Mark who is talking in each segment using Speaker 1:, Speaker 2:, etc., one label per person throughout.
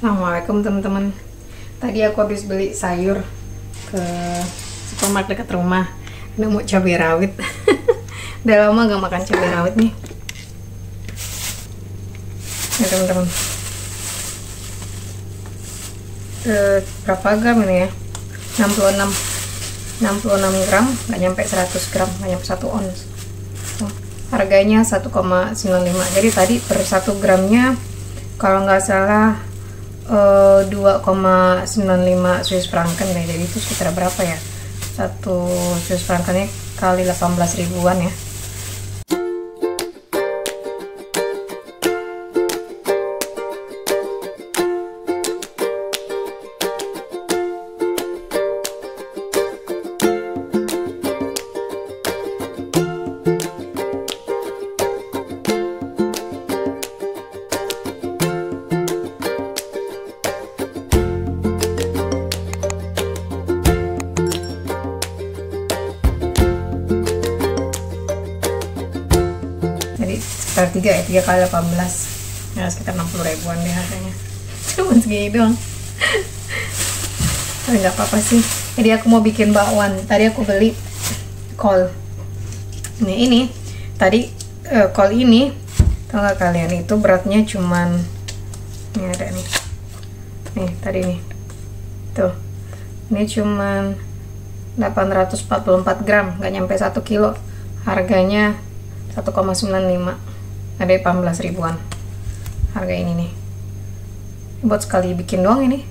Speaker 1: Assalamualaikum teman-teman. Tadi aku habis beli sayur ke supermarket dekat rumah. Nemu cabai rawit. Udah lama gak makan cabai rawit nih. Ya teman-teman. Berapa gram ini ya? 66 gram, gak nyampe 100 gram, gak nyampe 1 ons. Harganya 1,95. Jadi tadi per 1 gramnya kalau nggak salah 2,95 Swiss franken deh. Jadi itu sekitar berapa ya? 1 Swiss frankennya kali 18 ribuan ya. Sekitar 3 kali 18 ya, sekitar 60 ribuan deh harganya. Cuma segini doang. Tapi nggak apa-apa sih. Jadi aku mau bikin bakwan. Tadi aku beli kol. Ini tadi kol ini, tau nggak kalian, itu beratnya cuman, ini ada nih tadi nih tuh, ini cuman 844 gram, nggak nyampe 1 kilo. Harganya 1,95, ada 18 ribuan harga ini nih. Buat sekali bikin doang ini.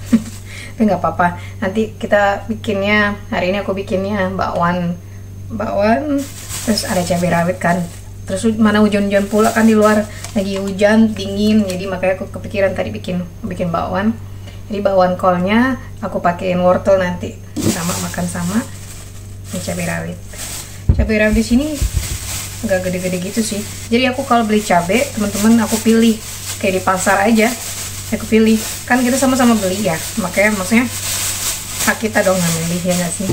Speaker 1: Tapi nggak apa-apa, nanti kita bikinnya, hari ini aku bikinnya bakwan, terus ada cabai rawit kan, terus mana hujan-hujan pula kan, di luar lagi hujan dingin, jadi makanya aku kepikiran tadi bikin bakwan. Jadi bakwan kolnya aku pakein wortel nanti sama makan sama ini cabai rawit. Cabai rawit di sini nggak gede-gede gitu sih. Jadi aku kalau beli cabai, teman-teman, aku pilih kayak di pasar aja. Aku pilih, kan kita sama-sama beli ya, makanya maksudnya hak kita dong ngambil, ya nggak sih.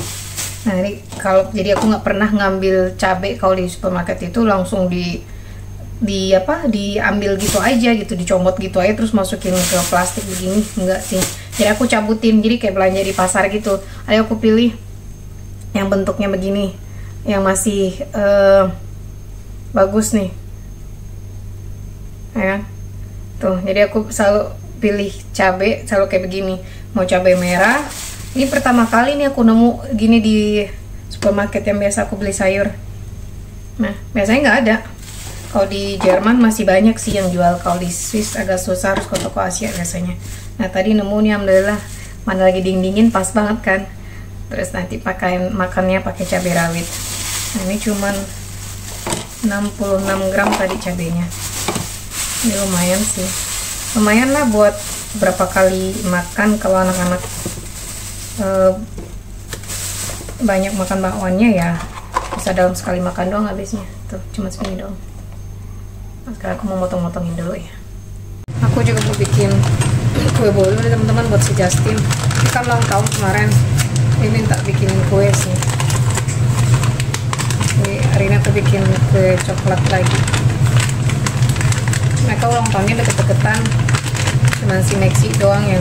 Speaker 1: Nah ini jadi aku nggak pernah ngambil cabai kalau di supermarket itu langsung diambil gitu aja gitu, dicomot gitu aja terus masukin ke plastik begini, enggak sih. Jadi aku cabutin, jadi kayak belanja di pasar gitu. Ada aku pilih yang bentuknya begini, yang masih bagus nih, ya kan? Tuh, jadi aku selalu pilih cabai selalu kayak begini. Mau cabai merah, ini pertama kali nih aku nemu gini di supermarket yang biasa aku beli sayur. Nah, biasanya nggak ada. Kalau di Jerman masih banyak sih yang jual. Kalau di Swiss agak susah, harus ke toko Asia biasanya. Nah, tadi nemu nih, alhamdulillah, mana lagi dingin-dingin, pas banget kan. Terus nanti makannya pakai cabai rawit. Nah, ini cuman 66 gram tadi cabenya. Ini lumayan sih, lumayan lah buat berapa kali makan. Kalau anak-anak banyak makan bakwannya ya bisa dalam sekali makan doang habisnya. Tuh cuma segini doang. Nah, sekarang aku mau motong-motongin dulu ya. Aku juga mau bikin kue bolu nih teman-teman buat si Justin. Ini kan ulang tahun kemarin, dia minta bikin kue sih. Hari ini aku bikin kue coklat lagi. Mereka ulang tahunnya deket-deketan, cuma si Maxi doang yang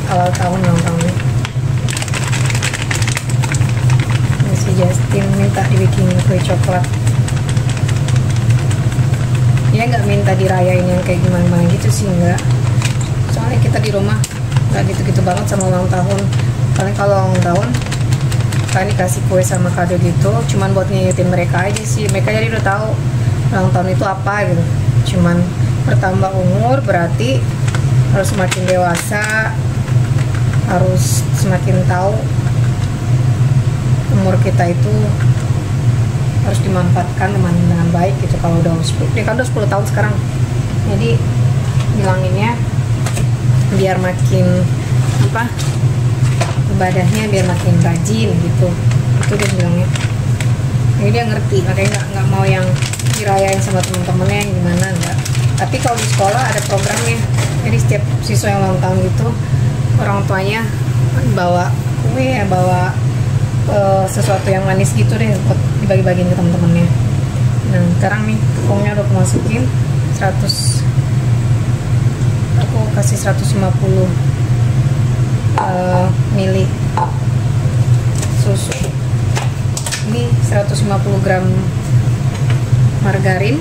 Speaker 1: awal tahun ulang tahunnya. Nah, si Justin minta dibikin kue coklat. Dia nggak minta dirayain yang kayak gimana gitu sih, enggak. Soalnya kita di rumah nggak gitu-gitu banget sama ulang tahun. Karena kalau ulang tahun kan dikasih kue sama kado gitu, cuman buat ngingetin mereka aja sih. Mereka jadi udah tahu ulang tahun itu apa gitu. Cuman bertambah umur berarti harus semakin dewasa, harus semakin tahu umur kita itu harus dimanfaatkan dengan baik gitu. Kalau udah 10, dia kan udah 10 tahun sekarang, jadi bilanginnya biar makin ibadahnya biar makin rajin gitu, itu dia bilangnya. Jadi dia ngerti, makanya nggak mau yang dirayain sama temen-temennya yang gimana, enggak. Tapi kalau di sekolah ada programnya, jadi setiap siswa yang ulang tahun gitu, orang tuanya bawa kue ya, bawa sesuatu yang manis gitu deh buat dibagi-bagiin ke temen-temennya. Nah sekarang nih tepungnya udah aku masukin 100 kasih 150 mili susu. Ini 150 gram margarin.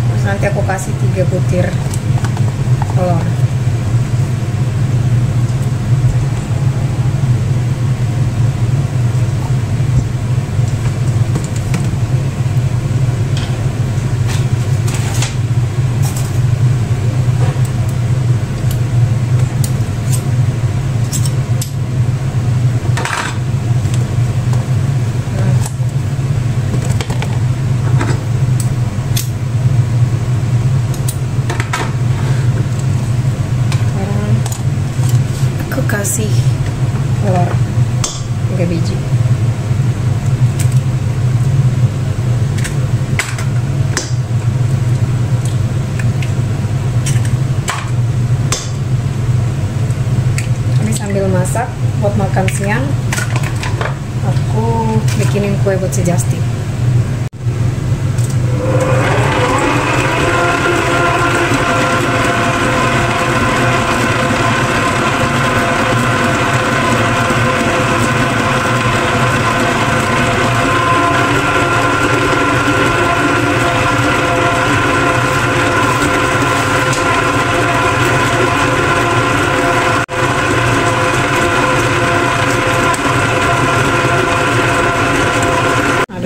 Speaker 1: Terus nanti aku kasih 3 butir telur. Kasih telur 3 biji. Ini sambil masak buat makan siang, aku bikinin kue buat si Justin.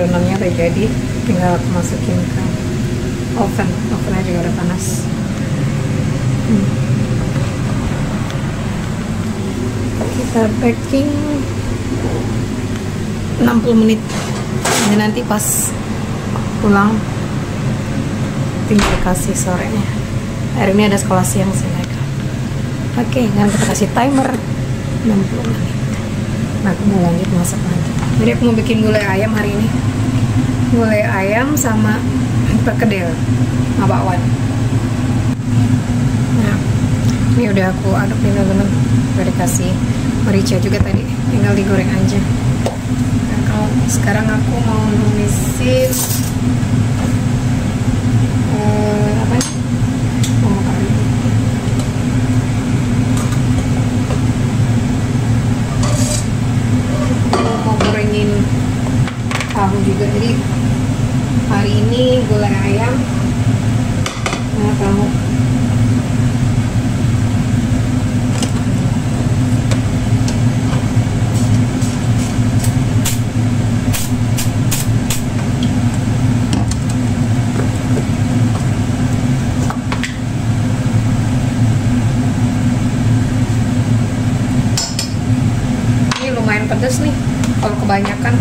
Speaker 1: Adonannya udah jadi, tinggal aku masukin ke ovennya juga udah panas. Kita baking 60 menit. Ini nanti pas pulang tinggal kasih sorenya. Hari ini ada sekolah siang sih mereka. Oke, sekarang kita kasih timer 60 menit. Nah, aku mau lanjut masak lagi. Jadi aku mau bikin gulai ayam hari ini. Gulai ayam sama perkedel sama bakwan. Nah, ini udah aku aduk nih teman-teman. Udah dikasih merica juga tadi, tinggal digoreng aja. Nah, kalau sekarang aku mau numisin apa ya? Mau kari. Mau gorengin tahu juga. Jadi hari ini gulai ayam sama tahu. Ini lumayan pedas nih kalau kebanyakan.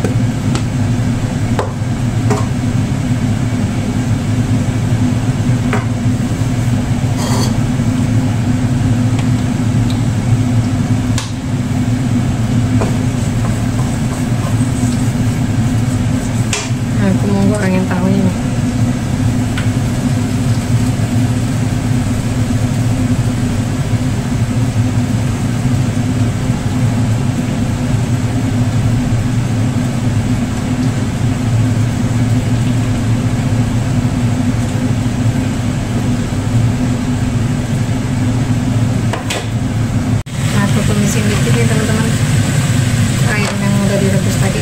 Speaker 1: Aku mau gorengin tahunya nih. Nah, aku tumisin dikit nih teman-teman ayam yang udah direbus tadi.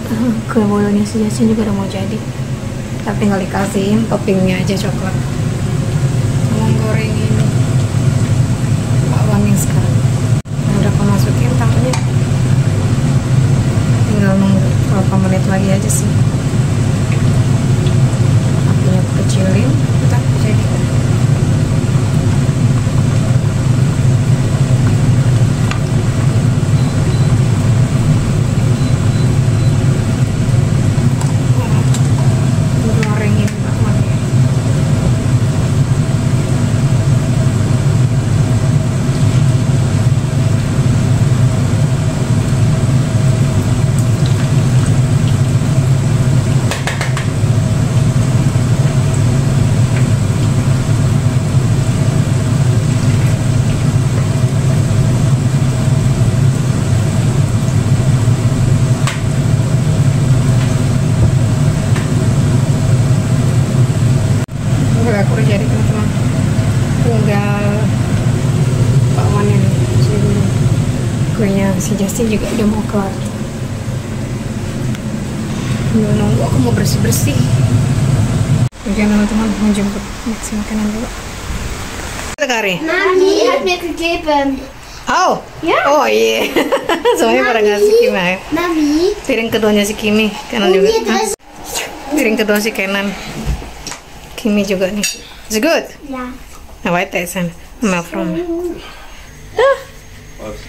Speaker 1: Kue bolonya si Jasin juga udah mau jadi. Tapi tinggal dikasihin toppingnya aja coklat. Mau goreng ini bakwan yang sekarang. Udah aku masukin tahunya. Tinggal nunggu beberapa menit lagi aja sih. Apinya aku kecilin, kita jadi. Aku udah jadi teman-teman, tinggal bakwannya nih. Kuenya si Justin juga udah mau kelar. Nunggu aku mau bersih-bersih. Oke teman-teman, mau jemput Maxi makanan dulu. Kari.
Speaker 2: Mami hat mir gegeben.
Speaker 1: Oh,
Speaker 2: Ya.
Speaker 1: Oh iya. Soalnya pada ngasih Kimi.
Speaker 2: Mami.
Speaker 1: Piring keduanya si Kimi, Kenan juga. Piring kedua si Kenan. Kimi juga nih. It's good.
Speaker 2: Ja.
Speaker 1: Nah, weiter essen. Mal from. Da.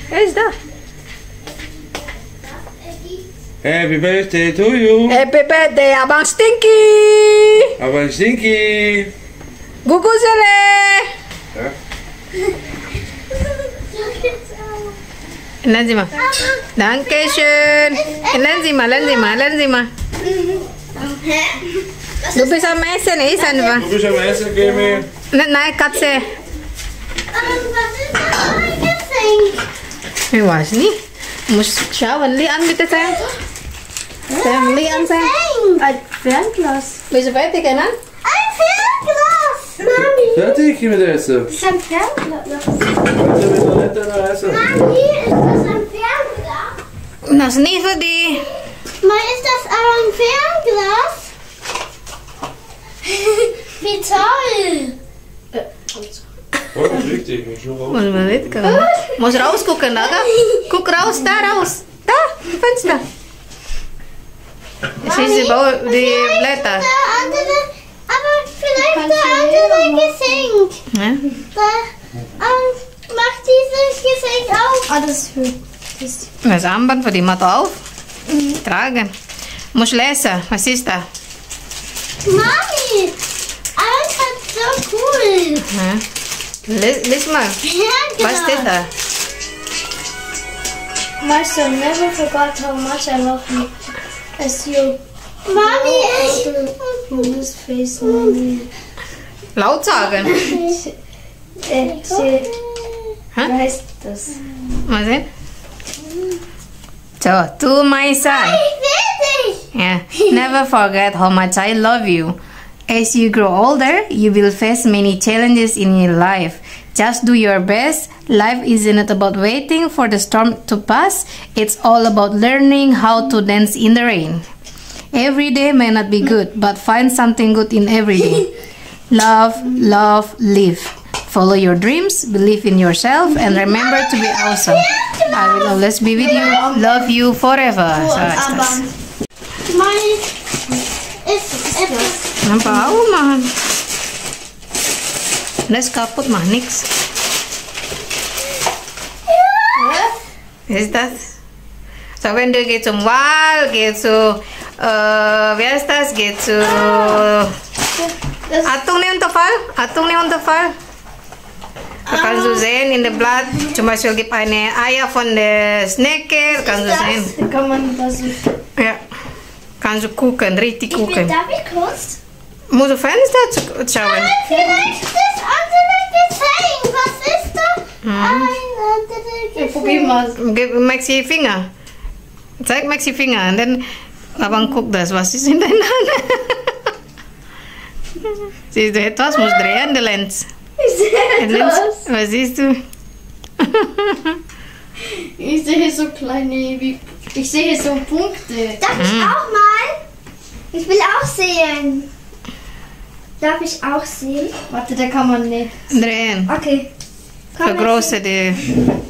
Speaker 1: Er ist da.
Speaker 3: Happy birthday to you.
Speaker 1: Happy birthday, Abang Stinky.
Speaker 3: Abang Stinky.
Speaker 1: Gugusele.
Speaker 3: Ja.
Speaker 1: Lassen Sie mal. Dankeschön. Lassen Sie mal, lassen Sie mal, lassen Sie mal. Du bist am Essen, ist einfach.
Speaker 3: Du bist am Essen, Kimi.
Speaker 1: Nein, Katze.
Speaker 2: Was ist das für ein Geschenk?
Speaker 1: Ich weiß nicht. Muss schauen. Lihat an bitte, sayang. Sayang, lihat an, sayang.
Speaker 2: Ein Fernglas.
Speaker 1: Bist du fertig, Kenan?
Speaker 2: Ein Fernglas. Mami.
Speaker 3: Fertig mit Essen.
Speaker 2: Das ist ein Fernglas.
Speaker 3: Heute wird noch nicht einmal essen.
Speaker 2: Mami, ist das ein Fernglas?
Speaker 1: Das ist nicht für die.
Speaker 2: Mami, ist das aber ein Fernglas? Wie toll.
Speaker 3: Oh, das ist richtig. Muss schon raus.
Speaker 1: Muss man nicht, muss rausgucken, da. Guck raus, da raus. Da, Fenster. Siehst du die Blätter?
Speaker 2: Der andere, aber vielleicht der andere Geschenk.
Speaker 1: Ja?
Speaker 2: Mach dieses Geschenk auf. Ah, das ist für
Speaker 1: Das Armband für die Motto auf. Tragen. Muss lesen. Was ist da?
Speaker 2: Mami, alles hat so cool.
Speaker 1: Ja. Lies mal.
Speaker 2: Ja,
Speaker 1: Was steht da?
Speaker 4: Master, never forgot how much I love you. As your
Speaker 2: Mami,
Speaker 4: on his face, Mommy.
Speaker 1: Laut sagen.
Speaker 4: Wie heißt das?
Speaker 1: Mal sehen. So, to my son.
Speaker 2: ich will dich.
Speaker 1: Yeah. Never forget how much I love you. As you grow older, you will face many challenges in your life. Just do your best. Life isn't about waiting for the storm to pass. It's all about learning how to dance in the rain. Every day may not be good, but find something good in every day. Love, love, live. Follow your dreams, believe in yourself, and remember to be awesome. I will always be with you. Love you forever. So ist das.
Speaker 2: Mami, ist etwas.
Speaker 1: Nampak aku mah. Das kaputt mah nix. Ist das? So, wenn du gehst zum Wald, gehst zu, wie heißt das? Geht zu Achtung, nicht Unterfall. Achtung, nicht Unterfall. Da kannst du sehen in dem Blatt, zum Beispiel gibt eine Eier von der Schnecke, kannst du sehen.
Speaker 4: Kann man das so
Speaker 1: Ja, kannst du gucken, richtig gucken.
Speaker 2: Darf ich kurz?
Speaker 1: Musst du Fenster schauen.
Speaker 2: Vielleicht das andere Geschenk. Was ist da? Ein anderes Geschenk.
Speaker 4: Probier mal.
Speaker 1: Gib Maxi Finger. Zeig Maxi Finger und dann Abang guckt das. Was ist in deiner Hand? Siehst du etwas? Muss drehen, die Lens.
Speaker 4: Ich sehe
Speaker 1: Die Lens.
Speaker 4: etwas.
Speaker 1: Was siehst du?
Speaker 4: Ich sehe so kleine wie Ich sehe hier so Punkte.
Speaker 2: Darf ich auch mal? Ich will auch sehen. Darf ich auch sehen?
Speaker 4: Warte, da kann man nicht.
Speaker 1: Drehen.
Speaker 2: Okay. Komm,
Speaker 1: Vergrößere die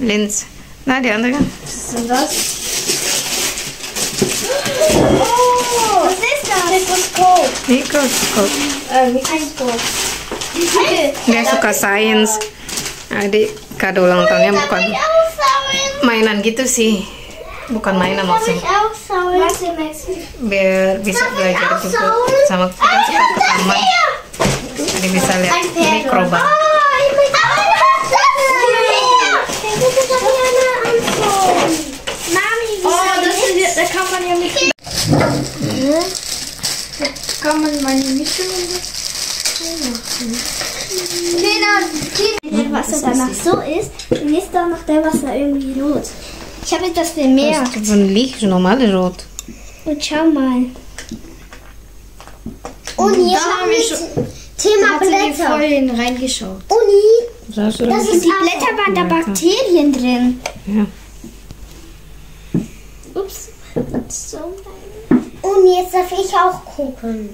Speaker 1: Linse. Na, die andere.
Speaker 4: Was ist denn das?
Speaker 2: Oh, was ist das?
Speaker 4: Mikroskop.
Speaker 1: Mikroskop.
Speaker 4: Mikroskop.
Speaker 1: Dia suka sains. Adik kado ulang tahunnya bukan
Speaker 2: Aufsaugen.
Speaker 1: mainan gitu sih. Bukan mainan
Speaker 2: Darf
Speaker 1: maksudnya.
Speaker 2: ich aufsaugen?
Speaker 4: Warte, Maxi.
Speaker 1: Biar bisa belajar juga sama kita kan suka ke taman. Jadi bisa lihat mikroba.
Speaker 2: Oh, ich will auch das. Ich will das gerne anschauen. Mami, wie
Speaker 4: Oh,
Speaker 2: soll
Speaker 4: das
Speaker 2: ich?
Speaker 4: ist, da kann man ja mit. Da kann man meine Mischung
Speaker 2: Wenn das Wasser danach so ist, dann ist da noch der Wasser irgendwie rot. Ich habe das bemerkt.
Speaker 1: Das ist ein Licht, normales Rot.
Speaker 2: Und schau mal. Uni, jetzt
Speaker 4: Da
Speaker 2: machen
Speaker 4: haben wir
Speaker 2: wir
Speaker 4: schon-
Speaker 2: Thema
Speaker 4: hat sie die
Speaker 2: Blätter.
Speaker 4: Folien reingeschaut.
Speaker 2: Uni,
Speaker 1: Das
Speaker 2: das ist die Blätter, waren da Bakterien drin.
Speaker 1: Ja.
Speaker 2: Ups. So. Uni, jetzt darf ich auch gucken.